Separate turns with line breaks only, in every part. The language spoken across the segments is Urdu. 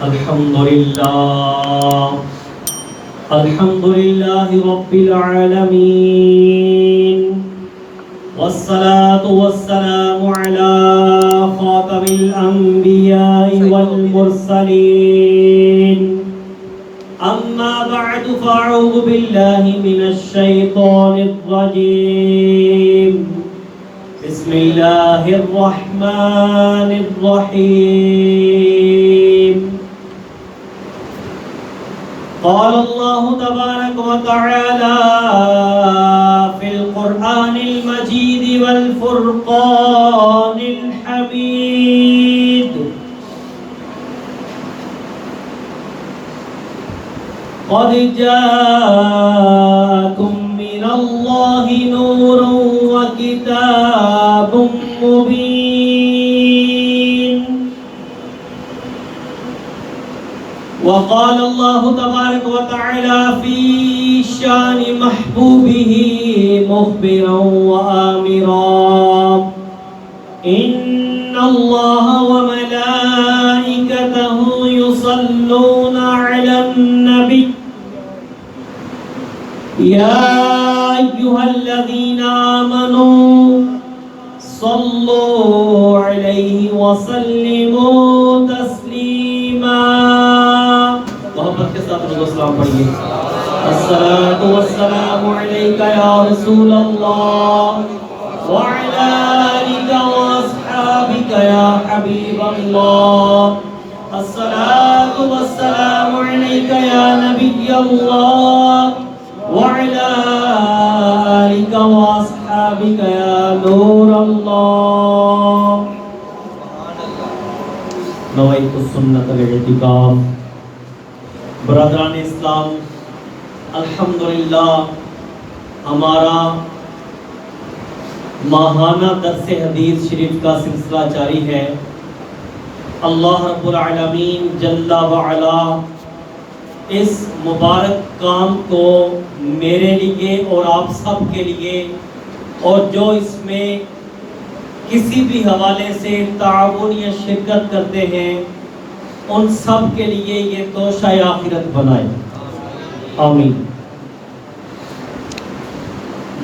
الحمد لله رب العالمين، والصلاة والسلام على خاتم الأنبياء والمرسلين. أما بعد فأعوذ بالله من الشيطان الرجيم. بسم الله الرحمن الرحيم. قال الله تبارك وتعالى في القرآن المجيد والفرقان الحميد: قد جاءكم من الله نور وكتاب مبين. وقال الله تبارك وتعالى في شان محبوبه مخبرا وآمرا: إن الله وملائكته يصلون على النبي يا أيها الذين آمنوا صلوا عليه وسلموا تسلیما. محبت کے ساتھ رضو السلام پڑھیے. الصلاة والسلام علیکہ یا رسول اللہ وعلی آلک واصحابک یا حبیب اللہ. الصلاة والسلام علیکہ یا نبی اللہ وعلی آلک واصحابک یا نور اللہ. نویت السنت الاعتکاف. برادران اسلام، الحمدللہ ہمارا ماہانہ درس حدیث شریف کا سلسلہ جاری ہے. اللہ رب العالمین جل وعلا اس مبارک کام کو میرے لیے اور آپ سب کے لیے اور جو اس میں کسی بھی حوالے سے تعاون یا شرکت کرتے ہیں ان سب کے لیے یہ توشہ آخرت بنائے. آمین.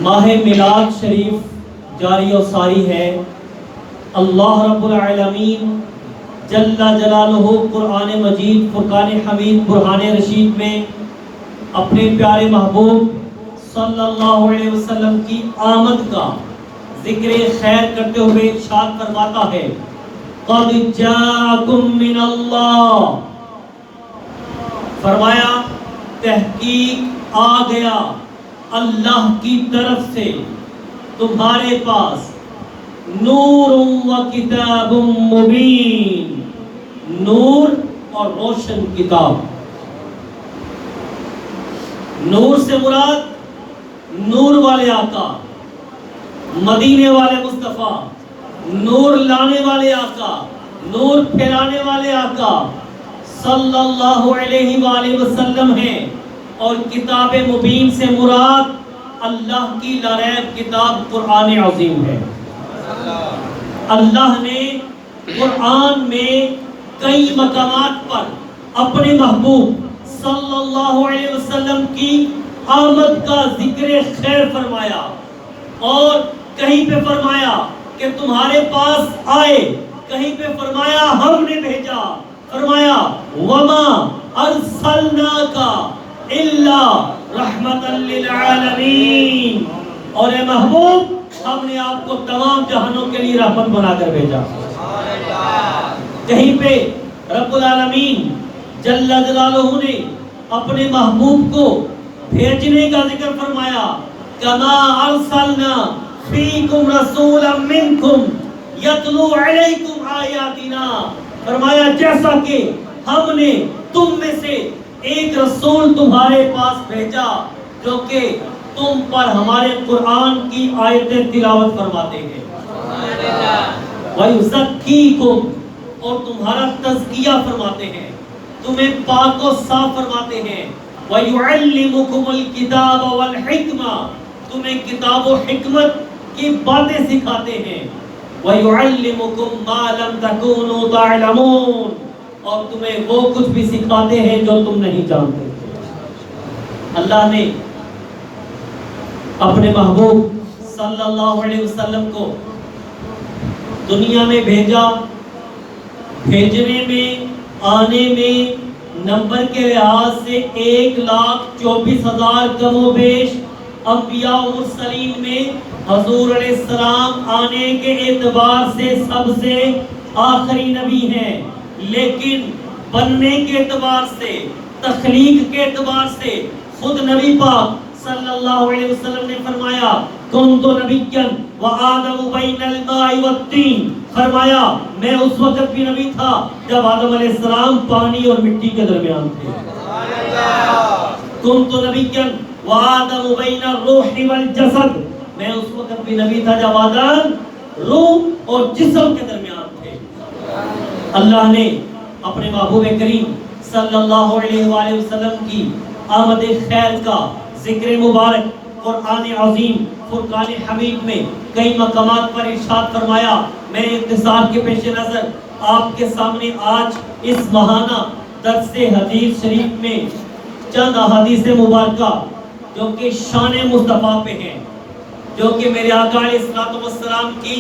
ماہ میلاد شریف جاری و ساری ہے. اللہ رب العالمین جل جلالہ قرآن مجید فرقان حمید برہان رشید میں اپنے پیارے محبوب صلی اللہ علیہ وسلم کی آمد کا ذکر خیر کرتے ہوئے ارشاد فرماتا ہے: قد جاءکم من اللہ. فرمایا تحقیق آ گیا اللہ کی طرف سے تمہارے پاس نور و کتاب مبین، نور اور روشن کتاب. نور سے مراد نور والے آقا، مدینے والے مصطفیٰ، نور لانے والے آقا، نور پھیلانے والے آقا صلی اللہ علیہ وآلہ وسلم ہیں. اور کتاب مبین سے مراد اللہ کی لاریب کتاب قرآن عظیم ہے. اللہ نے قرآن میں کئی مقامات پر اپنے محبوب صلی اللہ علیہ وسلم کی آمد کا ذکر خیر فرمایا اور کہیں پہ فرمایا کہ تمہارے پاس آئے، کہیں پہ فرمایا ہم نے بھیجا، فرمایا وما ارسلناک الا رحمتا للعالمین. اور اے محبوب ہم نے آپ کو تمام جہانوں کے لیے رحمت بنا کر بھیجا. کہیں پہ رب العالمین جل جلالہ نے اپنے محبوب کو بھیجنے کا ذکر فرمایا: کما ارسلنا فیکم رسولا منکم یتلو علیکم آیاتنا. فرمایا جیسا کہ ہم نے تم میں سے ایک رسول تمہارے پاس بھیجا جو کہ تم پر ہمارے قرآن کی آیتیں تلاوت فرماتے ہیں. وَيُزَكِّيكُمْ، اور تمہارا تزکیہ فرماتے ہیں، تمہیں پاک و صاف فرماتے ہیں. وَيُعَلِّمُكُمُ الْكِتَابَ وَالْحِكْمَةَ، تمہیں کتاب و حکمت کی باتیں سکھاتے ہیں. وَيُعَلِّمُكُمْ مَا لَمْ تَكُونُوا تَعْلَمُونَ، اور تمہیں وہ کچھ بھی سکھاتے ہیں جو تم نہیں جانتے. اللہ نے اپنے محبوب صلی اللہ علیہ وسلم کو دنیا میں بھیجا. بھیجنے میں، آنے میں نمبر کے لحاظ سے 1,24,000 کم و بیش انبیاء و مرسلین میں حضور علیہ السلام آنے کے اعتبار سے سب سے آخری نبی ہیں. لیکن بننے کے اعتبار سے، تخلیق کے اعتبار سے خود نبی پاک صلی اللہ علیہ وسلم نے فرمایا کنت نبیًا وآدم بین الماء والطین. فرمایا میں اس وقت بھی نبی تھا جب آدم علیہ السلام پانی اور مٹی کے درمیان تھے. کنت نبیًا وآدم بین الروح والجسد. میں اس وقت بھی نبی تھا جب آدم روح اور جسم کے درمیان تھے. اللہ نے اپنے محبوب کریم صلی اللہ علیہ وآلہ وسلم کی آمد خیر کا ذکر مبارک قرآن عظیم فرقان حمید میں کئی مقامات پر ارشاد فرمایا. میں اختصار کے پیش نظر آپ کے سامنے آج اس ماہانہ درس حدیث شریف میں چند احادیث مبارکہ جو کہ شان مصطفیٰ پہ ہیں، جو کہ میرے آقا علیہ الصلوۃ والسلام کی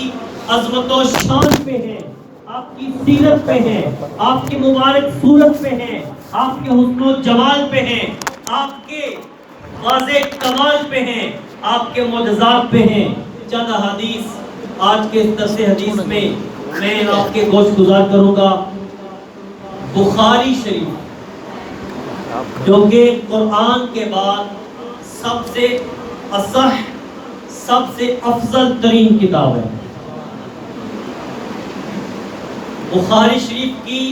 عظمت و شان پہ ہیں، آپ کی سیرت پہ ہیں، آپ کی مبارک صورت پہ ہیں، آپ کے حسن و جمال پہ ہیں، آپ کے واضح کمال پہ ہیں، آپ کے معجزات پہ ہیں. چند احادیث آج کے اس درس حدیث میں میں آپ کے گوش گزار کروں گا. بخاری شریف جو کہ قرآن کے بعد سب سے اصح، سب سے افضل ترین کتاب ہے. بخاری شریف کی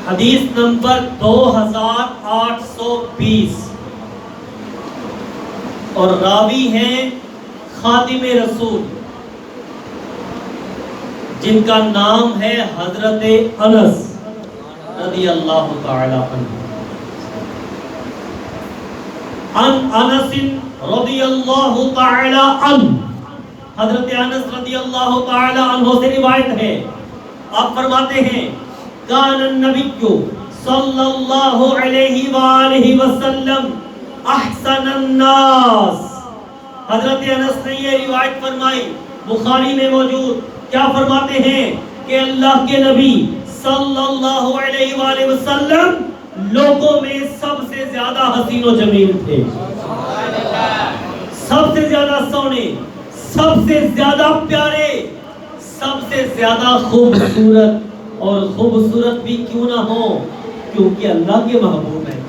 حدیث نمبر 2820 اور راوی ہیں خادم رسول جن کا نام ہے حضرت انس رضی اللہ تعالی عنہ. عن انس رضی اللہ تعالی عنہ، حضرت انس رضی اللہ تعالی عنہ سے روایت ہے. آپ فرماتے ہیں کان النبی صلی اللہ علیہ وآلہ وسلم احسن الناس. حضرت انس نے یہ روایت فرمائی، بخاری میں موجود. کیا فرماتے ہیں کہ اللہ کے نبی صلی اللہ علیہ وآلہ وسلم لوگوں میں سب سے زیادہ حسین و جمیل تھے، سب سے زیادہ سونے، سب سے زیادہ پیارے، سب سے زیادہ خوبصورت. اور خوبصورت بھی کیوں نہ ہو کیونکہ اللہ کے محبوب ہیں.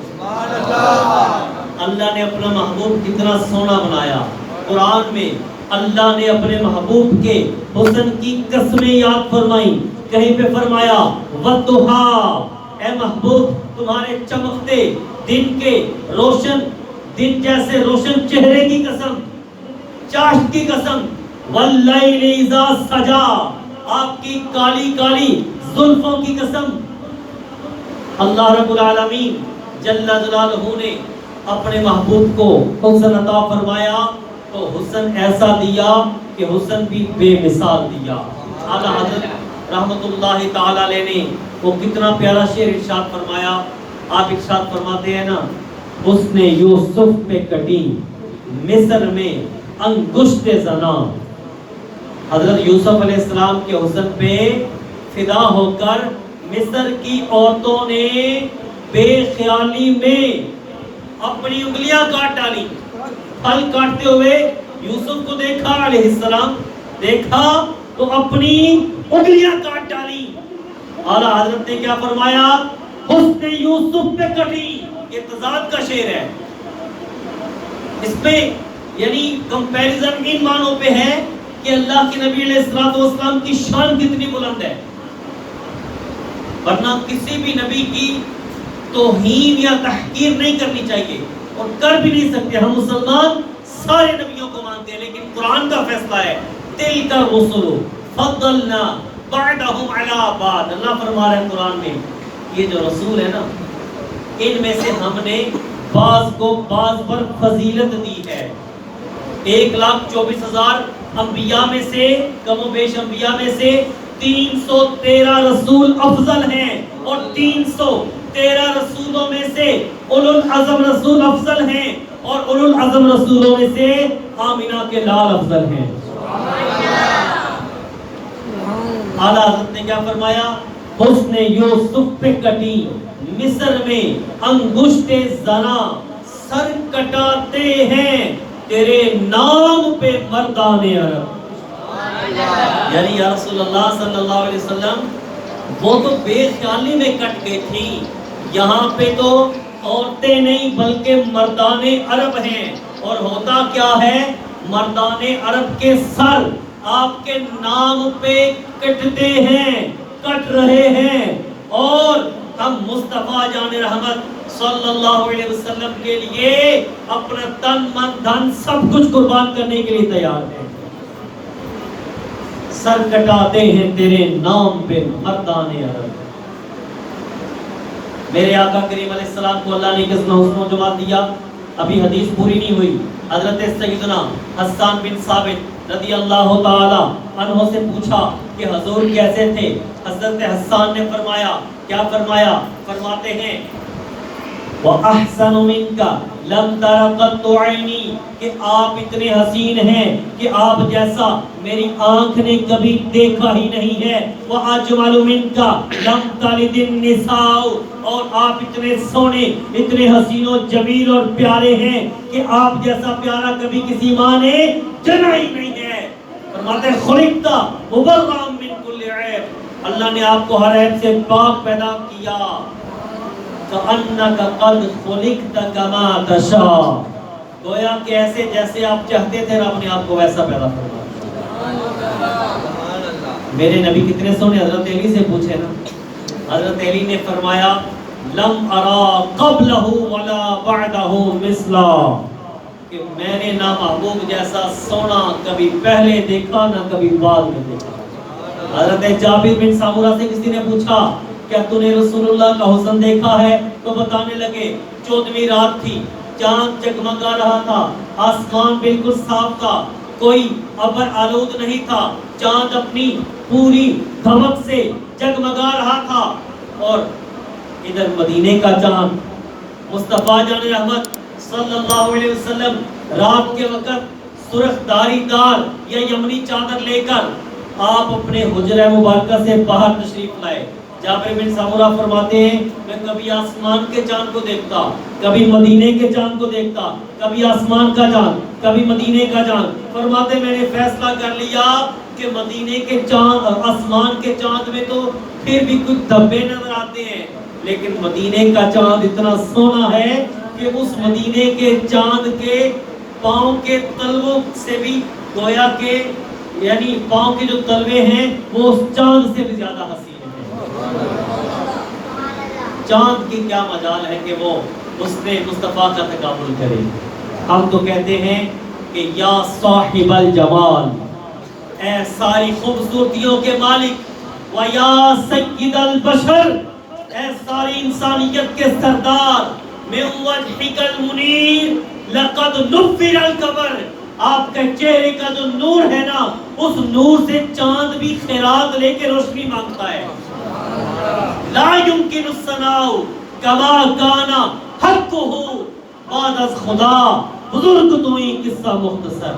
اللہ نے اپنا محبوب کتنا سونا بنایا. قرآن میں اللہ نے اپنے محبوب کے حسن کی قسمیں یاد فرمائی. کہیں پہ فرمایا وَالضُّحَىٰ، اے محبوب تمہارے چمکتے دن کے روشن، دن جیسے روشن چہرے کی قسم، چاشت کی قسم. وَاللَّيْلِ إِذَا سَجَىٰ، آپ کی کالی کالی زلفوں کی قسم. اللہ رب العالمین جل جلالہ نے اپنے محبوب کو حسن عطا فرمایا تو حسن ایسا دیا کہ حسن بھی بے مثال دیا. اعلیٰ حضرت رحمت اللہ تعالی علیہ نے وہ کتنا پیارا شعر ارشاد فرمایا. آپ ارشاد فرماتے ہیں نا حسن یوسف پہ کٹی مصر میں انگشت زنا. حضرت یوسف علیہ السلام کے حسن پہ فدا ہو کر مصر کی عورتوں نے بے خیالی میں اپنی انگلیاں کاٹ ڈالی. پھل کاٹتے ہوئے یوسف کو دیکھا علیہ السلام، دیکھا تو اپنی انگلیاں کاٹ ڈالی. اعلیٰ حضرت نے کیا فرمایا حسن یوسف پہ کٹی. یہ تضاد کا شعر ہے. اس پہ یعنی کمپیریزن ان معنوں پہ ہے کہ اللہ کے نبی علیہ السلام کی شان کتنی بلند ہے. ورنہ کسی بھی نبی کی توہین یا تحقیر نہیں کرنی چاہیے اور کر بھی نہیں سکتے. ہم مسلمان سارے نبیوں کو مانتے ہیں لیکن قرآن کا فیصلہ ہے تلک الرسل فضلنا بعدهم علی بعض. اللہ فرما رہا ہے قرآن میں یہ جو رسول ہے نا ان میں سے ہم نے بعض کو بعض پر فضیلت دی ہے. 1,24,000 انبیاء میں سے کم و بیش انبیاء میں سے 313 رسول افضل ہیں اور 313 رسولوں میں سے اولو العزم رسول افضل ہیں اور اولو العزم رسولوں میں سے آمینہ کے لال افضل ہیں. اعلیٰ حضرت نے کیا فرمایا؟ حسن یوسف پہ کٹی مصر میں انگشت زنا، سر کٹاتے ہیں تیرے نام پہ مردان عرب. یعنی یا رسول اللہ صلی اللہ علیہ وسلم وہ تو بے خیالی میں کٹ گئی تھی، یہاں پہ تو عورتیں نہیں بلکہ مردان عرب ہیں. اور ہوتا کیا ہے؟ مردان عرب کے سر آپ کے نام پہ کٹتے ہیں، کٹ رہے ہیں، اور ہم مصطفیٰ جان رحمت صلی اللہ علیہ وسلم کے لیے اپنا تن من دھن سب کچھ قربان کرنے کے لیے تیار ہیں. سر کٹاتے ہیں تیرے نام پہ مردان عرب. میرے آقا کریم علیہ السلام کو اللہ نے کس حسن و جمال دیا؟ ابھی حدیث پوری نہیں ہوئی. حضرت سیدنا حسان بن ثابت رضی اللہ تعالی عنہ سے پوچھا کہ حضور کیسے تھے؟ حضرت حسان نے فرمایا، کیا فرمایا؟ فرماتے ہیں وَأَحْسَنُ مِنْكَ لَمْ تَرَ قَطُّ عَيْنِي، کہ آپ اتنے حسین ہیں کہ آپ جیسا میری آنکھ نے کبھی دیکھا ہی نہیں ہے. وَأَجْمَلُ مِنْكَ لَمْ تَلِدِ النِّسَاءُ، اور آپ اتنے سونے، اتنے حسین و جمیل اور پیارے ہیں کہ آپ جیسا پیارا کبھی کسی ماں نے جنا ہی نہیں ہے. فرماتے ہیں خُلِقْتَ مُبَرَّأً مِنْ كُلِّ عیب، اللہ نے آپ کو ہر عیب سے پاک پیدا کیا. کَأَنَّكَ قَدْ خُلِقْتَ كَمَا تَشَاءُ، گویا کہ ایسے جیسے آپ چاہتے تھے رب نے آپ کو ویسا پیدا فرمایا. میرے نبی کتنے سونے؟ حضرت علی سے پوچھے نا. حضرت علی نے فرمایا لم ارا قبلہ ولا بعدہ مثلا، کہ میں نے نہ محبوب جیسا سونا کبھی پہلے دیکھا نہ کبھی بعد میں دیکھا. حضرت جابر بن سامورہ سے کسی نے پوچھا کیا تو نے رسول اللہ کا حسن دیکھا ہے؟ تو بتانے لگے 14ویں رات تھی، چاند جگمگا رہا تھا، آسمان بالکل صاف تھا، کوئی ابر آلود نہیں تھا، چاند اپنی پوری دھمک سے جگمگا رہا تھا. اور ادھر مدینے کا چاند مصطفیٰ جان رحمت صلی اللہ علیہ وسلم رات کے وقت سرخ داری دار یا یمنی چادر لے کر آپ اپنے حجرہ مبارکہ سے باہر تشریف لائے. جابر بن سامورہ فرماتے ہیں میں کبھی آسمان کے چاند کو دیکھتا، کبھی مدینے کے چاند کو دیکھتا، کبھی آسمان کا چاند کبھی مدینے کا چاند. فرماتے میں نے فیصلہ کر لیا کہ مدینے کے چاند، آسمان کے چاند میں تو پھر بھی کچھ دھبے نظر آتے ہیں، لیکن مدینے کا چاند اتنا سونا ہے کہ اس مدینے کے چاند کے پاؤں کے تلووں سے بھی گویا کہ یعنی پاؤں کے جو تلوے ہیں وہ اس چاند سے بھی زیادہ حسین ہیں. چاند کی کیا مجال ہے کہ وہ اس نے مصطفیٰ کا تقابل کرے. ہم تو کہتے ہیں کہ یا صاحب الجمال، اے ساری خوبصورتیوں کے مالک، و یا سید البشر، اے ساری انسانیت کے سردار، من وجہک المنیر لقد نفر القمر، آپ کے چہرے کا جو نور ہے نا اس نور سے چاند بھی خیرات لے کے روشنی مانگتا ہے. لا يمكن الثناء كما كان حقه بعد از خدا. بزرگ تو ہی قصہ مختصر.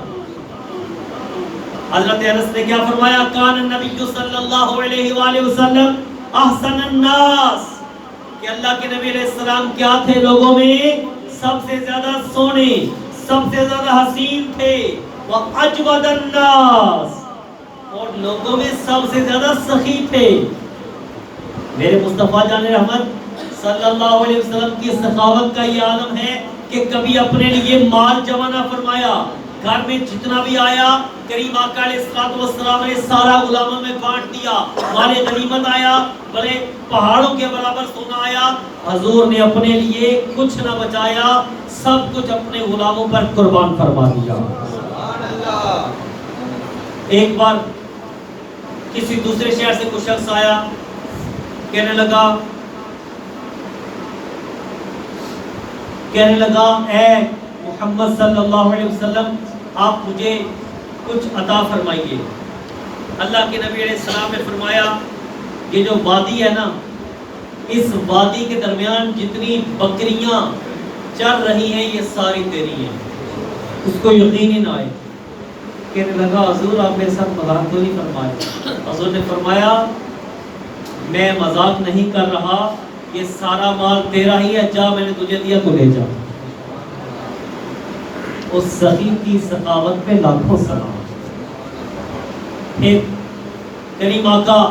حضرت انس نے کیا فرمایا؟ کان النبی صلی اللہ علیہ وآلہ وسلم احسن الناس، کہ اللہ کے نبی علیہ السلام کیا تھے؟ لوگوں میں سب سے زیادہ سونے، سب سے زیادہ حسین تھے. وَأَجْوَدَ النَّاسِ، اور لوگوں میں سب سے زیادہ سخی تھے. میرے مصطفیٰ جان رحمت صلی اللہ علیہ وسلم کی سخاوت کا یہ عالم ہے کہ کبھی اپنے لیے مال جمع نہ فرمایا، گھر میں جتنا بھی آیا کریم آقا علیہ السلام نے سارا غلاموں میں بانٹ دیا. مال غنیمت آیا بھلے پہاڑوں کے برابر سونا آیا، حضور نے اپنے لیے کچھ نہ بچایا، سب کچھ اپنے غلاموں پر قربان فرما دیا. ایک بار کسی دوسرے شہر سے کوئی شخص آیا، کہنے لگا اے محمد صلی اللہ علیہ وسلم آپ مجھے کچھ عطا فرمائیے. اللہ کے نبی علیہ السلام نے فرمایا یہ جو وادی ہے نا، اس وادی کے درمیان جتنی بکریاں چل رہی ہیں یہ ساری تیری ہیں۔ اس کو یقین ہی نہ آئے، کہنے لگا حضور آپ میرے ساتھ مذاق تو نہیں فرمائے؟ حضور نے فرمایا میں مذاق نہیں کر رہا، یہ سارا مال تیرا ہی ہے، جا میں نے تجھے دیا تو لے جا۔ اس سخی کی سخاوت پہ لاکھوں سلام۔ پھر کریم آقا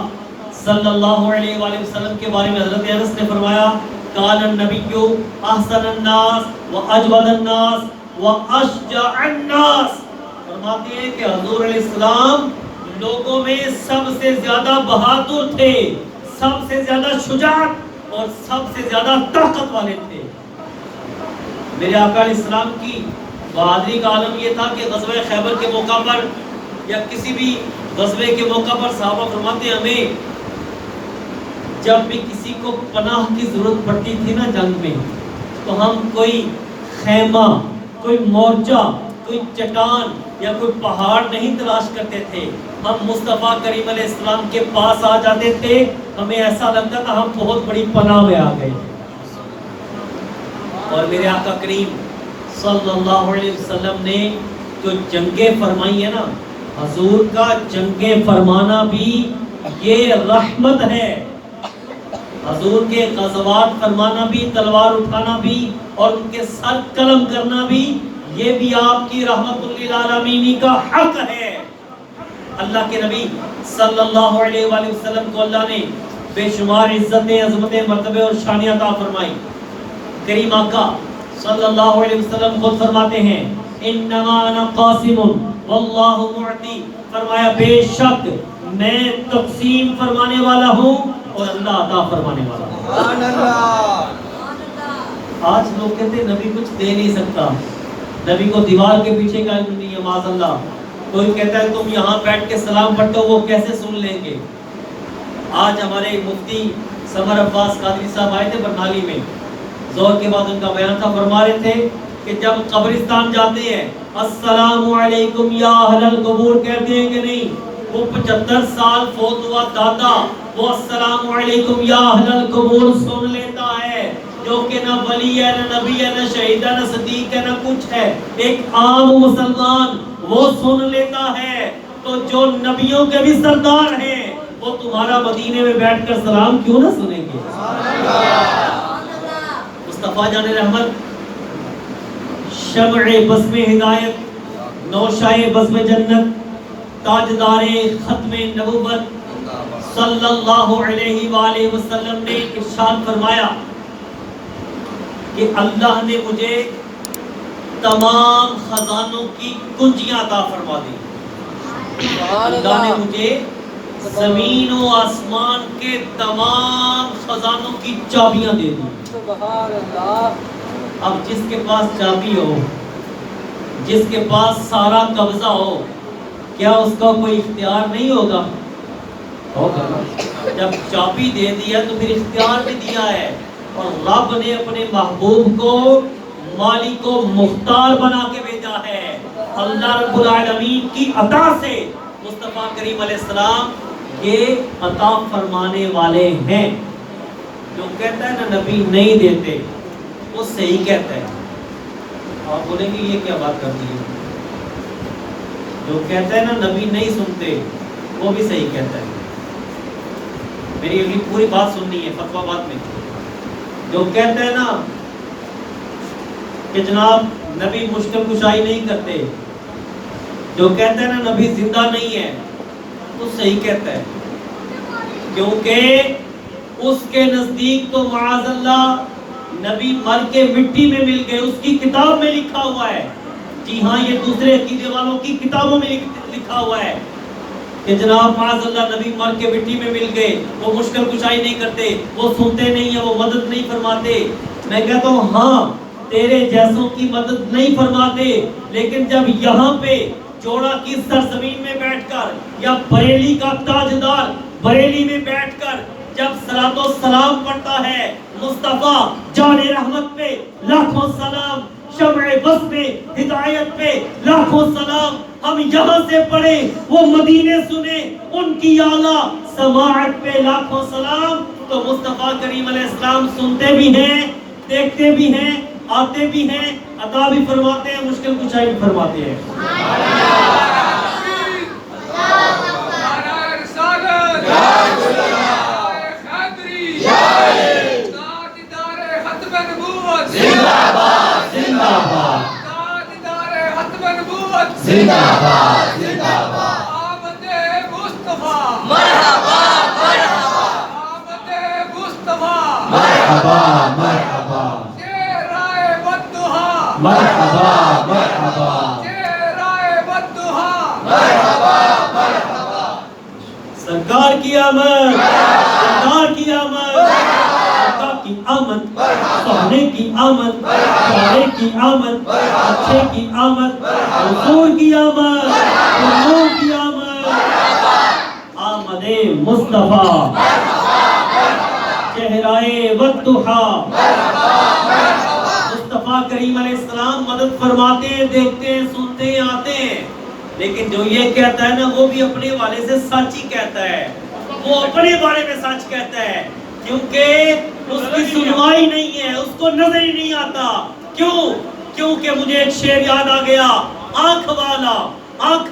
صلی اللہ علیہ وآلہ وسلم کے بارے میں حضرت انس نے فرمایا قال النبی احسن الناس واجود الناس واشجع الناس، فرماتے ہیں کہ حضور علیہ السلام لوگوں میں سب سے زیادہ بہادر تھے، سب سے زیادہ شجاعت اور سب سے زیادہ طاقت والے تھے۔ میرے آقا علیہ السلام کی بہادری کا عالم یہ تھا کہ غزوہ خیبر کے موقع پر یا کسی بھی غزوے کے موقع پر صحابہ فرماتے ہیں ہمیں جب بھی کسی کو پناہ کی ضرورت پڑتی تھی نا جنگ میں، تو ہم کوئی خیمہ، کوئی مورچہ، کوئی چٹان یا کوئی پہاڑ نہیں تلاش کرتے تھے، ہم مصطفیٰ کریم علیہ السلام کے پاس آ جاتے تھے، ہمیں ایسا لگتا تھا ہم بہت بڑی پناہ میں آ گئے۔ اور میرے آقا کریم صلی اللہ علیہ وسلم نے جو جنگیں فرمائی ہیں نا، حضور کا جنگیں فرمانا بھی یہ رحمت ہے، حضور کے غزوات فرمانا بھی، تلوار اٹھانا بھی اور ان کے سر قلم کرنا بھی، یہ بھی آپ کی رحمت للعالمین کا حق ہے۔ اللہ کے نبی صلی اللہ علیہ وآلہ وسلم کو اللہ نے بے شمار عزتیں، عظمتیں، مرتبے اور شانیں عطا فرمائی۔ کریم آقا صلی اللہ علیہ وسلم خود فرماتے ہیں انما انا قاسم واللہ معطی، فرمایا بے شک میں تقسیم فرمانے والا ہوں اور اللہ عطا فرمانے والا ہوں۔ سبحان اللہ۔ آج لوگ کہتے ہیں نبی کچھ دے نہیں سکتا، نبی کو دیوار کے پیچھے کا علم نہیں ہے، معاذ اللہ۔ کوئی کہتا ہے تم یہاں بیٹھ کے سلام پڑھتے ہو، وہ کیسے سن لیں گے؟ آج ہمارے مفتی سمر عباس قادری صاحب آئے تھے برنالی میں، زور کے بعد ان کا بیان تھا، فرما رہے تھے کہ جب قبرستان جاتے ہیں السلام علیکم یا اہل القبور کہتے ہیں کہ نہیں؟ وہ 75 سال فوت ہوا دادا، وہ السلام علیکم یا اہل القبور سن لیتا ہے، جو کہ نہ ولی ہے، نہ نبی ہے، نہ شہید ہے، نہ صدیق ہے، نہ کچھ ہے، ایک عام مسلمان وہ سن لیتا ہے، تو جو نبیوں کے بھی سردار ہیں وہ تمہارا مدینے میں بیٹھ کر سلام کیوں نہ سنیں گے؟ مصطفیٰ جان رحمت، شمع بزم ہدایت، نوشہ بزم جنت، تاجدار ختم نبوت صلی اللہ علیہ وآلہ وسلم نے ارشاد فرمایا کہ اللہ نے مجھے تمام خزانوں کی کنجیاں عطا فرما دی، اللہ نے مجھے زمین و آسمان کے تمام خزانوں کی چابیاں دے دی۔ سبحان اللہ۔ اب جس کے پاس چابی ہو، جس کے پاس سارا قبضہ ہو، کیا اس کا کوئی اختیار نہیں ہوگا؟ ہوگا۔ جب چابی دے دیا تو پھر اختیار بھی دیا ہے، اور رب نے اپنے محبوب کو مالک و مختار بنا کے بھیجا ہے۔ اللہ رب العالمین کی عطا سے مصطفیٰ کریم علیہ السلام یہ عطا فرمانے والے ہیں۔ جو کہتا ہے نا نبی نہیں دیتے، وہ صحیح کہتا ہے۔ آپ بولیں گے یہ کیا بات کرتی ہے؟ جو کہتا ہے نا نبی نہیں سنتے، وہ بھی صحیح کہتا ہے۔ میری اگلی پوری بات سننی ہے فتویٰ بات میں۔ جو کہتا ہے نا کہ جناب نبی مشکل کشائی نہیں کرتے، جو کہتا ہے نا نبی زندہ نہیں ہے، وہ صحیح کہتا ہے، کیونکہ اس کے نزدیک تو معاذ اللہ نبی مر کے مٹی میں مل گئے، اس کی کتاب میں لکھا ہوا ہے۔ جی ہاں، یہ دوسرے عقیدے والوں کی کتابوں میں لکھا ہوا ہے کہ جناب معاذ اللہ نبی مر کے مٹی میں مل گئے، وہ مشکل کشائی نہیں کرتے، وہ سنتے نہیں ہیں، وہ مدد نہیں فرماتے۔ میں کہتا ہوں ہاں تیرے جیسوں کی مدد نہیں فرماتے، لیکن جب یہاں پہ جوڑا کی سرزمین میں بیٹھ کر یا بریلی کا تاجدار بریلی میں بیٹھ کر جب صلاۃ و سلام پڑھتا ہے مصطفیٰ جان رحمت پہ لاکھوں سلام، شمع بس پہ ہدایت پہ لاکھوں سلام ہم یہاں سے پڑھے وہ مدینے سنے ان کی اعلیٰ سماعت پہ لاکھوں سلام. تو مصطفیٰ کریم علیہ السلام سنتے بھی ہیں، دیکھتے بھی ہیں، آتے بھی ہیں، عطا بھی فرماتے ہیں، مشکل کشائی بھی فرماتے ہیں.
زندہ باد زندہ باد آمد مصطفیٰ مرحبا مرحبا آمد مصطفیٰ مرحبا مرحبا چہرۂ والضحیٰ مرحبا مرحبا چہرۂ والضحیٰ مرحبا مرحبا
سرکار کی آمد، سرکار کی آمد، آقا کی آمد، سونے کی آمد، پیارے کی آمد، اچھے کی آمد، حضور کی آمد، حضور کی آمد. آمد مصطفیٰ چہرۂ والضحیٰ. مصطفیٰ کریم علیہ السلام مدد فرماتے ہیں، دیکھتے ہیں، سنتے ہیں، آتے ہیں. لیکن جو یہ کہتا ہے نا وہ بھی اپنے والے سے سچ ہی کہتا ہے، وہ اپنے بارے میں سچ کہتا ہے، کیونکہ اس کی سنوائی نہیں ہے، اس کو نظر ہی نہیں آتا. کیوں؟ کیونکہ مجھے ایک شعر یاد آ گیا، آنکھ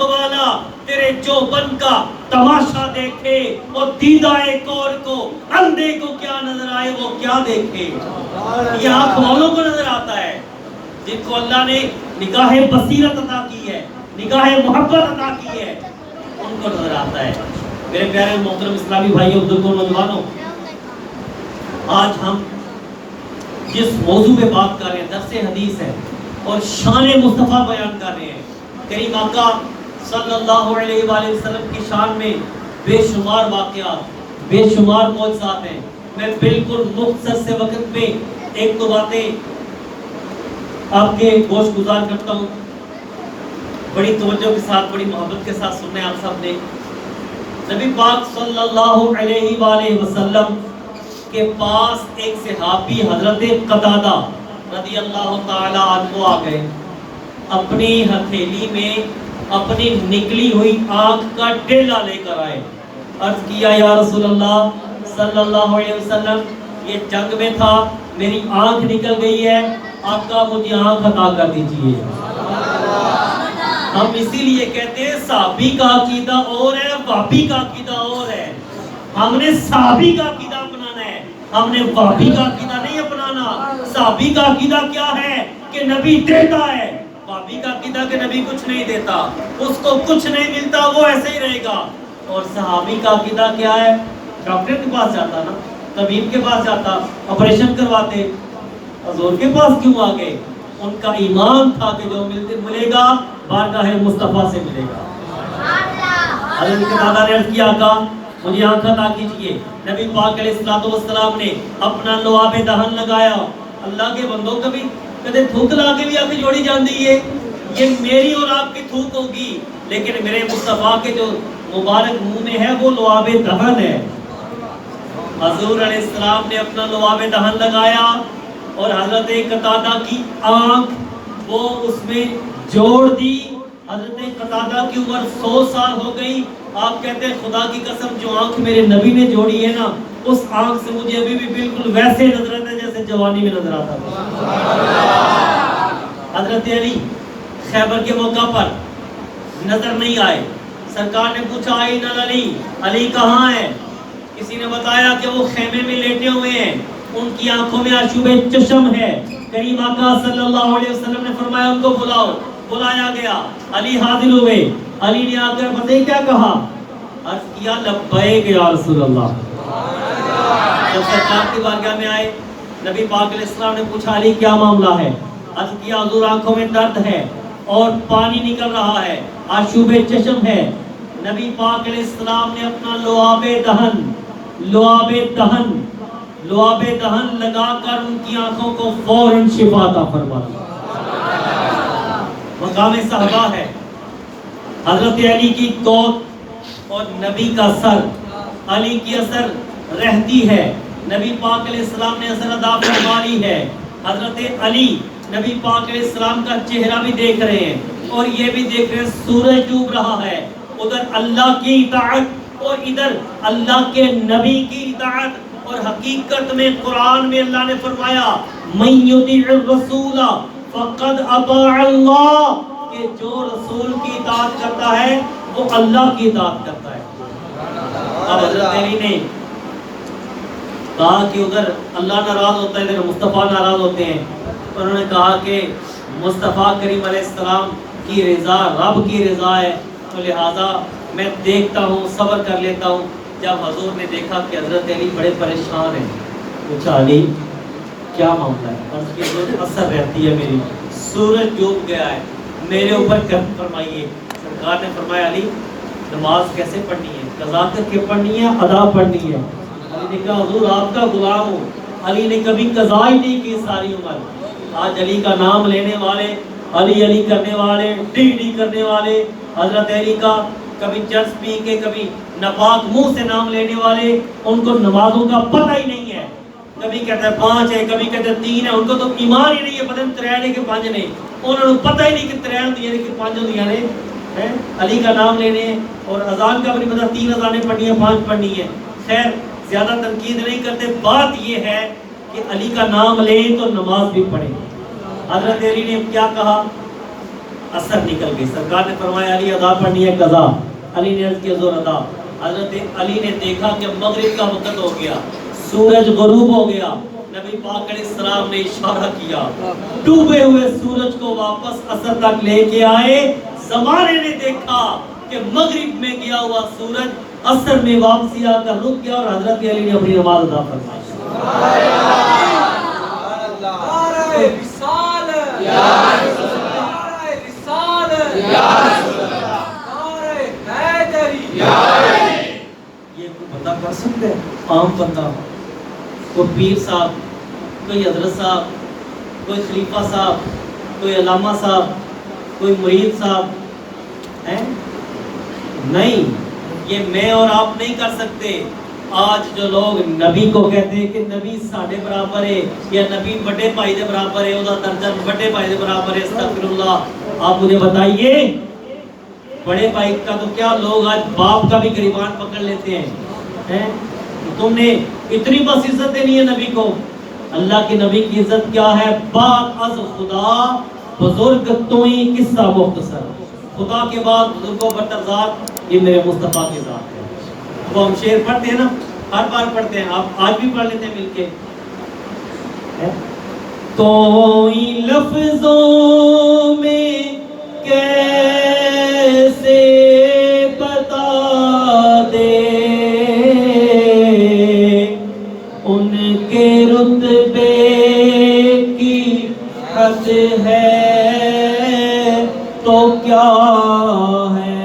والا تیرے چوبن کا تماشا دیکھے اور دیدہ ایک اور کو، اندھے کو کیا نظر آئے وہ کیا دیکھے. یہ آنکھ والوں کو نظر آتا ہے جن کو اللہ نے نگاہ بصیرت عطا کی ہے، نگاہ محبت عطا کی ہے، ان کو نظر آتا ہے. میرے پیارے محترم اسلامی بھائیوں، بزرگوں، نوجوانوں، آج ہم جس موضوع پہ بات کر رہے ہیں درس حدیث ہے اور شان مصطفیٰ بیان کر رہے ہیں. کریم آقا صلی اللہ علیہ وآلہ وسلم کی شان میں بے شمار واقعات، بے شمار معجزات ہیں. میں بالکل مختصر سے وقت میں ایک دو باتیں آپ کے گوش گزار کرتا ہوں. بڑی توجہ کے ساتھ، بڑی محبت کے ساتھ سننے آپ سب نے. نبی پاک صلی اللہ علیہ وآلہ وسلم کے پاس ایک صحابی حضرت قتادہ رضی اللہ تعالی عنہ آ گئے. اپنی ہتھیلی میں اپنی نکلی ہوئی آنکھ کا ڈیلا لے کر آئے. عرض کیا یا رسول اللہ صلی اللہ علیہ وسلم، یہ جنگ میں تھا، میری آنکھ نکل گئی ہے، آقا مجھے آنکھ عطا کر دیجئے. ہم اسی لیے کہتے ہیں صحابی کا عقیدہ اور ہے، وہابی کا عقیدہ اور ہے. ہم نے صحابی کا عقیدہ اپنانا ہے، ہم نے وہابی کا عقیدہ نہیں اپنانا. صحابی کا عقیدہ کیا ہے کہ نبی دیتا ہے، وہابی کا عقیدہ کہ نبی کچھ نہیں دیتا، اس کو کچھ نہیں ملتا، وہ ایسے ہی رہے گا. اور صحابی کا عقیدہ کیا ہے؟ ڈاکٹر کے پاس جاتا نا، طبیب کے پاس جاتا، آپریشن کرواتے، حضور کے پاس کیوں آ گئے؟ ان کا ایمان تھا کہ جو ملے گا بارگاہ مصطفیٰ سے ملے گا. حضرت قتادہ نے عرض کیا آقا مجھے آنکھ عطا کیجئے. نبی پاک علیہ السلام نے اپنا لعاب دہن لگایا. اللہ کے بندوں کبھی کدے تھوک لا کے بھی آپ کی جوڑی جان دی ہے، یہ میری اور آپ کی تھوک ہوگی، لیکن میرے مصطفیٰ کے جو مبارک منہ میں ہے وہ لعاب دہن ہے. حضور علیہ السلام نے اپنا لعاب دہن لگایا اور حضرت قتادہ کی آنکھ وہ اس میں جوڑ دی. حضرت قتادہ کی عمر 100 سال ہو گئی. آپ کہتے ہیں خدا کی قسم جو آنکھ میرے نبی نے جوڑی ہے نا، اس آنکھ سے مجھے ابھی بھی بالکل ویسے نظر آتا ہے جیسے جوانی میں نظر آتا تھا. حضرت علی خیبر کے موقع پر نظر نہیں آئے. سرکار نے پوچھا آئین علی، علی کہاں ہے؟ کسی نے بتایا کہ وہ خیمے میں لیٹے ہوئے ہیں، ان کی آنکھوں میں آشوب چشم ہے. کریم آقا صلی اللہ علیہ وسلم نے فرمایا ان کو بلاؤ. بلایا گیا، علی حاضر ہوئے. علی نے آ کر پتہ کیا کہا؟ عرض کیا لبیک یا رسول اللہ. جب سرکار کی بارگاہ میں آئے، نبی پاک علیہ السلام نے پوچھا علی کیا معاملہ ہے؟ عرض کیا حضور آنکھوں میں درد ہے اور پانی نکل رہا ہے، آشوب چشم ہے. نبی پاک علیہ السلام نے اپنا لعاب دہن لگا کر ان کی آنکھوں کو فوراً شفا عطا فرما دی. مقام صحابہ ہے. حضرت علی کی کوت اور نبی کا سر، علی کی اثر رہتی ہے. نبی پاک علیہ السلام نے اثر ادا فرما لی ہے. حضرت علی نبی پاک علیہ السلام کا چہرہ بھی دیکھ رہے ہیں اور یہ بھی دیکھ رہے ہیں سورج ڈوب رہا ہے، ادھر اللہ کی اطاعت اور ادھر اللہ کے نبی کی اطاعت، اور حقیقت میں قرآن میں اللہ نے فرمایا من یطیع الرسول فقد اطاع اللہ، کہ جو رسول کی اطاعت کرتا ہے وہ اللہ کی اطاعت کرتا ہے۔ اب حضرت علی نے کہا کہ ادھر اللہ ناراض ہوتا ہے، ادھر مصطفیٰ ناراض ہوتے ہیں، انہوں نے کہا کہ مصطفیٰ کریم علیہ السلام کی رضا رب کی رضا ہے، تو لہٰذا میں دیکھتا ہوں، صبر کر لیتا ہوں۔ جب حضور نے دیکھا کہ حضرت علی بڑے پریشان ہیں، پوچھا علی کیا معاملہ ہے؟ عرض کی حضور اثر رہتی ہے میری، سورج ڈوب گیا ہے، میرے اوپر کرم فرمائیے۔ سرکار نے فرمایا علی نماز کیسے پڑھنی ہے؟ قضا کر کے پڑھنی ہے، ادا پڑھنی ہے؟ علی نے کہا حضور آپ کا غلام ہوں۔ علی نے کبھی قضا ہی نہیں کی ساری عمر۔ آج علی کا نام لینے والے، علی علی کرنے والے، ڈی ڈی کرنے والے، حضرت علی کا کبھی چرس پی کے کبھی ناپاک منہ سے نام لینے والے، ان کو نمازوں کا پتہ ہی نہیں ہے۔ کبھی کہتا ہے 5 ہے، کبھی کہتا ہے 3 ہے، ان کو تو ایمان ہی نہیں ہے، پتہ نہیں 3 نے کہ 5 نے، انہوں نے پتہ ہی نہیں کہ 3 دیا نے کہ 5 دیا نے۔ علی کا نام لینے اور اذان کا بھی نہیں پتہ 3 اذانیں پڑھنی ہے 5 پڑھنی ہے۔ خیر زیادہ تنقید نہیں کرتے، بات یہ ہے کہ علی کا نام لیں تو نماز بھی پڑھیں۔ حضرت علی نے کیا کہا؟ اثر نکل گئی۔ سرکار نے فرمایا علی ادا پڑھنی ہے قضا۔ علی نے عرض کیا حضور ادا۔ حضرت علی نے دیکھا کہ مغرب کا وقت ہو گیا، سورج غروب ہو گیا، نبی پاک علیہ السلام نے اشارہ کیا، ڈوبے ہوئے سورج کو واپس اثر تک لے کے آئے۔ زمانے نے دیکھا کہ مغرب میں گیا ہوا سورج اثر میں واپسی آ کر رک گیا، اور حضرت علی نے اپنی نماز ادا فرمائی۔ یہ کوئی بندہ کر سکتا ہے؟ عام بندہ، کوئی پیر صاحب، کوئی حضرت صاحب، کوئی خلیفہ صاحب، کوئی علامہ صاحب، کوئی مرید صاحب ہیں؟ نہیں، یہ میں اور آپ نہیں کر سکتے۔ آج جو لوگ نبی کو کہتے ہیں کہ نبی ساڈے برابر ہے، یا نبی بڑے بھائی دے برابر ہے، وہ درجہ بڑے بھائی دے برابر ہے، استغفر اللہ، آپ مجھے بتائیے بڑے بھائی کا تو کیا، لوگ آج باپ کا بھی گریبان پکڑ لیتے ہیں۔ تم نے اتنی بس عزت دینی ہے نبی کو؟ اللہ کے نبی کی عزت کیا ہے؟ بات از خدا بزرگ تو ہی قصہ مختصر، خدا کے بعد بزرگوں برتر ذات یہ میرے مصطفیٰ کی ذات ہے۔ وہ ہم شعر پڑھتے ہیں نا، ہر بار پڑھتے ہیں، آپ آج بھی پڑھ لیتے ہیں مل کے۔ کوئی لفظوں میں کیسے بتا دے ان کے رتبے کی حد ہے تو کیا ہے؟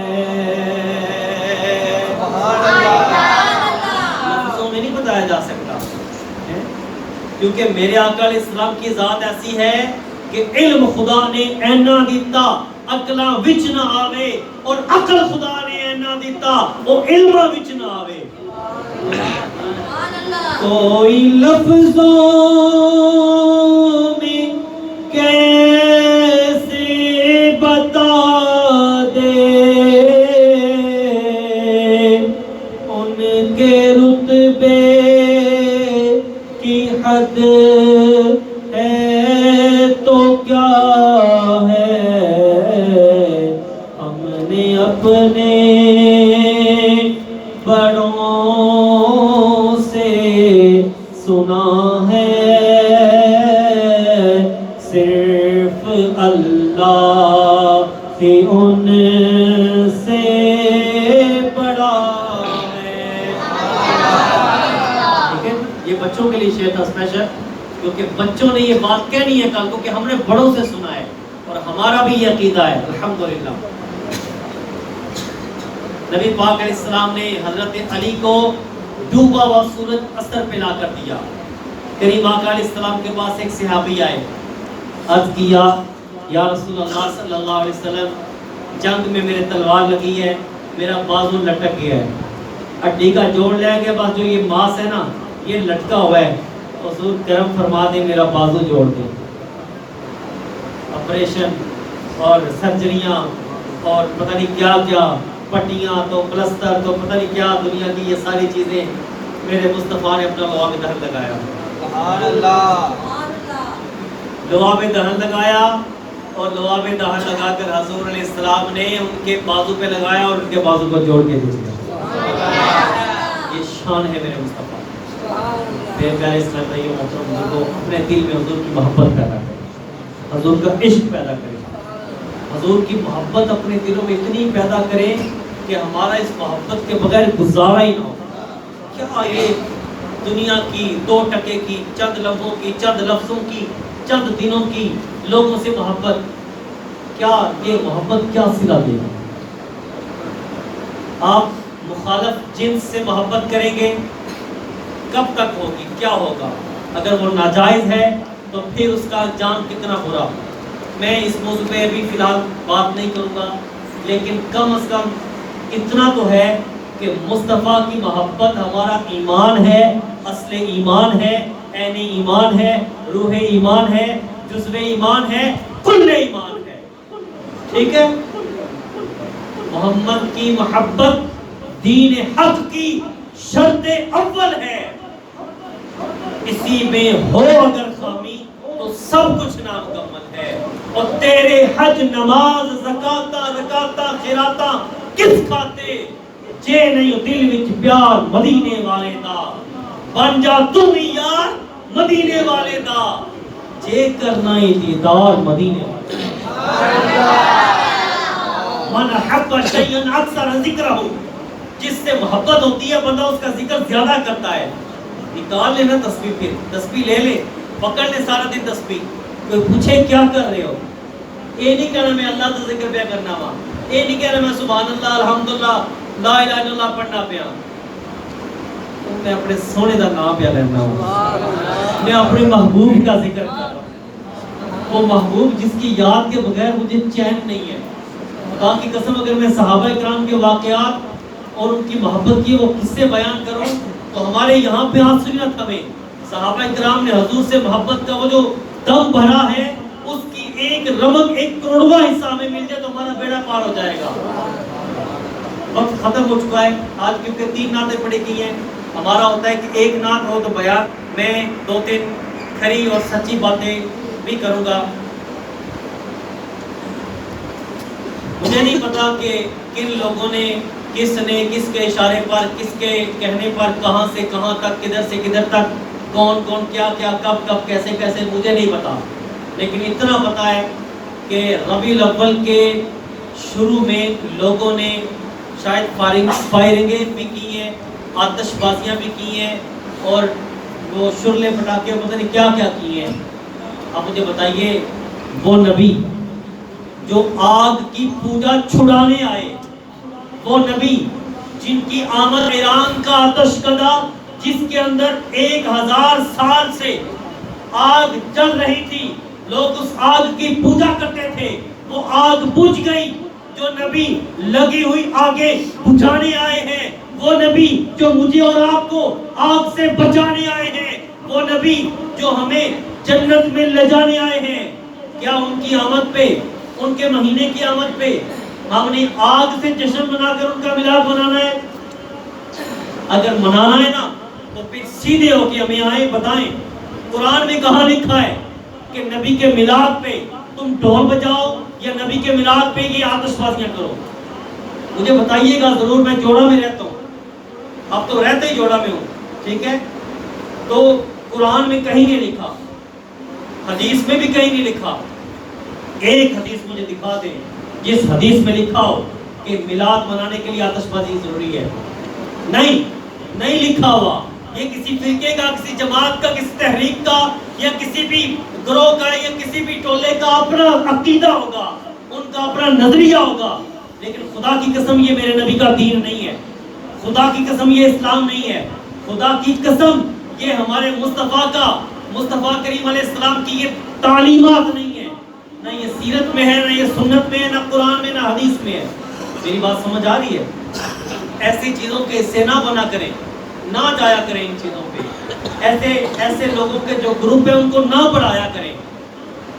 لفظوں میں نہیں بتایا جا سکتا، کیونکہ میرے آقا علیہ السلام کی ذات ایسی ہے کہ علم خدا نے اینا دیتا عقلاں وچ نہ آوے، اور عقل خدا نے اینا دیتا وہ علم وچ نہ آوے۔ کوئی لفظوں میں کیسے بتا دے ان کے رتبے کی حد ہے تو کیا ہے؟ ہم نے اپنے بڑوں سے سنا ہے صرف اللہ ہی ان سے بڑا ہے۔ ٹھیک ہے، یہ بچوں کے لیے شعر تھا اسپیشل، کیونکہ بچوں نے یہ بات کہنی ہے کل کو کہ ہم نے بڑوں سے سنا ہے، اور ہمارا بھی یہ عقیدہ ہے الحمدللہ۔ نبی پاک علیہ السلام نے حضرت علی کو ڈوبا ہوا سورج اثر پہ لا کر دیا۔ کریم آقا علیہ السلام کے پاس ایک صحابی آئے، عرض کیا یا رسول اللہ صلی اللہ علیہ وسلم، جنگ میں میرے تلوار لگی ہے، میرا بازو لٹک گیا ہے، ہڈی کا جوڑ لے گیا، بس جو یہ ماس ہے نا یہ لٹکا ہوا ہے، حضور کرم فرما دیں میرا بازو جوڑ دیں۔ آپریشن اور سرجریاں اور پتہ نہیں کیا کیا، پٹیاں تو پلستر تو پتہ نہیں کیا دنیا کی یہ ساری چیزیں میرے مصطفیٰ نے اپنا لواب دہن لگایا.
سبحان اللہ.
لواب دہن لگایا اور لواب دہن لگا کر حضور علیہ السلام نے ان کے بازو پہ لگایا اور ان کے بازو کو جوڑ کے دے دیا. یہ شان ہے میرے مصطفیٰ. میرے پیارے اسلام بھائیو محترم بزرگوں، اپنے دل میں حضور کی محبت پیدا کریں، حضور کا عشق پیدا کریں، حضور کی محبت اپنے دلوں میں اتنی پیدا کریں کہ ہمارا اس محبت کے بغیر گزارا ہی نہ ہو. کیا یہ دنیا کی 2 ٹکے کی، چند لمحوں کی، چند لفظوں کی، چند دنوں کی لوگوں سے محبت، کیا یہ محبت کیا صلہ دے گی؟ آپ مخالف جنس سے محبت کریں گے، کب تک ہوگی، کیا ہوگا؟ اگر وہ ناجائز ہے تو پھر اس کا جان کتنا برا. میں اس موضوع پہ ابھی فی الحال بات نہیں کروں گا، لیکن کم از کم اتنا تو ہے کہ مصطفیٰ کی محبت ہمارا ایمان ہے، اصل ایمان ہے، عین ایمان ہے، روح ایمان ہے، جزو ایمان ہے، کل ایمان ہے. ٹھیک ہے؟ محمد کی محبت دین حق کی شرط اول ہے. اسی میں ہو اگر خامی تو سب کچھ نامکمل ہے. اور تیرے حج، نماز، زکاتاں، رکاتاں، خیراتاں کس کھاتے جے نہیں دل وچ پیار مدینے والے دا. بن جا تم ہی یار مدینے والے دا، جے کرنا ہی دیدار مدینے والے دا. من حب شیئا اکثر ذکرہ، جس سے محبت ہوتی ہے بندہ اس کا ذکر زیادہ کرتا ہے. نکال لینا تسبیح، پھر تسبیح لے لے، پکڑ لے سارا دن تسبیح. کوئی پوچھے کیا کر رہے ہو، یہ نہیں کہنا میں اللہ کا ذکر پہ کرنا وا، یہ نہیں کہنا میں سبحان اللہ الحمدللہ لا الہ الا اللہ پڑھنا پیا. میں اپنے سونے کا نام پہ لینا ہوں، میں اپنے محبوب کا ذکر کر رہا ہوں. وہ محبوب جس کی یاد کے بغیر مجھے چین نہیں ہے. خدا کی قسم اگر میں صحابہ کرام کے واقعات اور ان کی محبت کی وہ قصے بیان کروں تو ہمارے یہاں پہ آنسو نہ تھمے. صحابہ کرام نے حضور سے محبت کا وہ جو دم بھرا ہے، اس کی ایک رمق 1 کروڑواں حصہ ہمیں مل جائے تو ہمارا بیڑا پار ہو جائے گا. وقت ختم ہو چکا ہے آج، کیونکہ 3 نعتیں پڑھی گئی ہیں. ہمارا ہوتا ہے کہ 1 نعت ہو تو بیان، میں 2-3 کھری اور سچی باتیں بھی کروں گا. مجھے نہیں پتا کہ کن لوگوں نے، کس نے، کس کے اشارے پر، کس کے کہنے پر، کہاں سے کہاں تک، کدھر سے کدھر تک، کون کون کیا کیا، کب کب، کیسے کیسے، مجھے نہیں پتا. لیکن اتنا پتا ہے کہ ربیع الاول کے شروع میں لوگوں نے شاید فائرنگیں بھی کی ہیں، آتش بازیاں بھی کی ہیں، اور وہ شرلے پٹاخے پتہ نہیں کیا کیا کیے ہیں. اب مجھے بتائیے، وہ نبی جو آگ کی پوجا چھڑانے آئے، وہ نبی جن کی آمد ایران کا آتش کدا، جس کے اندر 1000 سال سے آگ جل رہی تھی، لوگ اس آگ کی پوجا کرتے تھے، وہ آگ بجھ گئی. جو نبی لگی ہوئی آگے بجھانے آئے ہیں، وہ نبی جو مجھے اور آپ کو آگ سے بچانے آئے ہیں، وہ نبی جو ہمیں جنت میں لے جانے آئے ہیں، کیا ان کی آمد پہ، ان کے مہینے کی آمد پہ ہم نے آگ سے جشن منا کر ان کا میلاد منانا ہے؟ اگر منانا ہے نا تو پھر سیدھے ہو کے ہمیں آئے بتائیں قرآن میں کہاں لکھا ہے کہ نبی کے میلاد پہ تم ڈھول بجاؤ یا نبی کے میلاد پہ یہ آتش بازیاں کرو؟ مجھے بتائیے گا ضرور. میں جوڑا میں رہتا ہوں، اب تو رہتے ہی جوڑا میں ہوں، ٹھیک ہے؟ تو قرآن میں کہیں نہیں لکھا، حدیث میں بھی کہیں نہیں لکھا. ایک حدیث مجھے دکھا دیں جس حدیث میں لکھا ہو کہ میلاد منانے کے لیے آتش بازی ضروری ہے. نہیں لکھا ہوا. یہ کسی فرقے کا، کسی جماعت کا، کسی تحریک کا، یا کسی بھی گروہ کا، یا کسی بھی ٹولے کا اپنا عقیدہ ہوگا، ان کا اپنا نظریہ ہوگا. لیکن خدا کی قسم یہ میرے نبی کا دین نہیں ہے، خدا کی قسم یہ اسلام نہیں ہے، خدا کی قسم یہ ہمارے مصطفیٰ کریم علیہ السلام کی یہ تعلیمات نہیں ہے. نہ یہ سیرت میں ہے، نہ یہ سنت میں ہے، نہ قرآن میں، نہ حدیث میں ہے. میری بات سمجھ آ رہی ہے؟ ایسی چیزوں کے حصے نہ بنا کریں، نہ جایا کریں ان چیزوں پہ. ایسے لوگوں کے جو گروپ ہیں ان کو نہ پڑھایا کریں.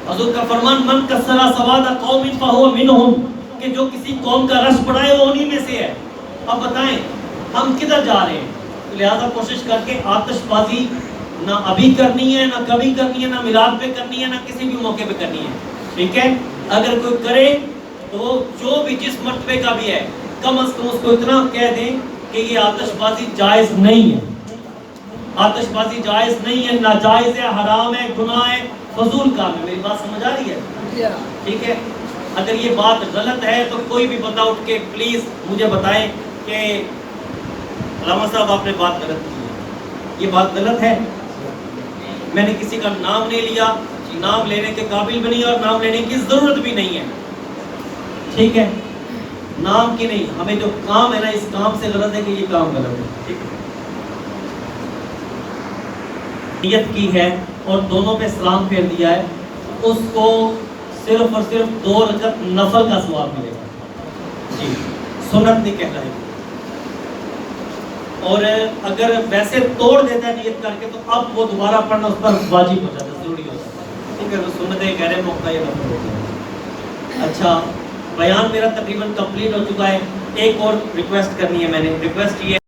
حضور کا فرمان من کسرا سواد قوم فہو منہم، کہ جو کسی قوم کا رش بڑھائے وہ انہی میں سے ہے۔ اب بتائیں ہم کدھر جا رہے ہیں؟ لہذا کوشش کر کے آتش بازی نہ ابھی کرنی ہے، نہ کبھی کرنی ہے، نہ میلاد پہ کرنی ہے، نہ کسی بھی موقع پہ کرنی ہے، ٹھیک ہے؟ اگر کوئی کرے تو جو بھی جس مرتبے کا بھی ہے کم از کم اس کو اتنا کہہ دیں کہ یہ آتش بازی جائز نہیں ہے، آتش بازی جائز نہیں ہے، ناجائز ہے، حرام ہے، گناہ ہے، فضول کام ہے۔ میری بات سمجھ آ رہی ہے؟ ٹھیک ہے؟ اگر یہ بات غلط ہے تو کوئی بھی بندہ اٹھ کے پلیز مجھے بتائیں کہ علامہ صاحب آپ نے بات غلط کی ہے، یہ بات غلط ہے۔ میں نے کسی کا نام نہیں لیا، نام لینے کے قابل بھی نہیں اور نام لینے کی ضرورت بھی نہیں ہے، ٹھیک ہے؟ نام کی نہیں، ہمیں جو کام ہے نا اس کام سے غلط ہے کہ یہ کام غلط ہے، ٹھیک ہے؟ نیت کی ہے اور دونوں پہ سلام پھیر دیا ہے، اس کو صرف اور صرف 2 رکعت نفل کا ثواب ملے گا، جی، سنت نہیں کہہ رہے۔ اور اگر ویسے توڑ دیتا ہے نیت کر کے تو اب وہ دوبارہ پڑھنا اس پر واجب ہو جاتا ہے، ضروری ہو جاتا ہے، ٹھیک ہے؟ تو سنت غیر موقع یہ نفل ہوتی ہے۔ اچھا، بیان میرا تقریباً کمپلیٹ ہو چکا ہے، ایک اور ریکویسٹ کرنی ہے میں نے، ریکویسٹ یہ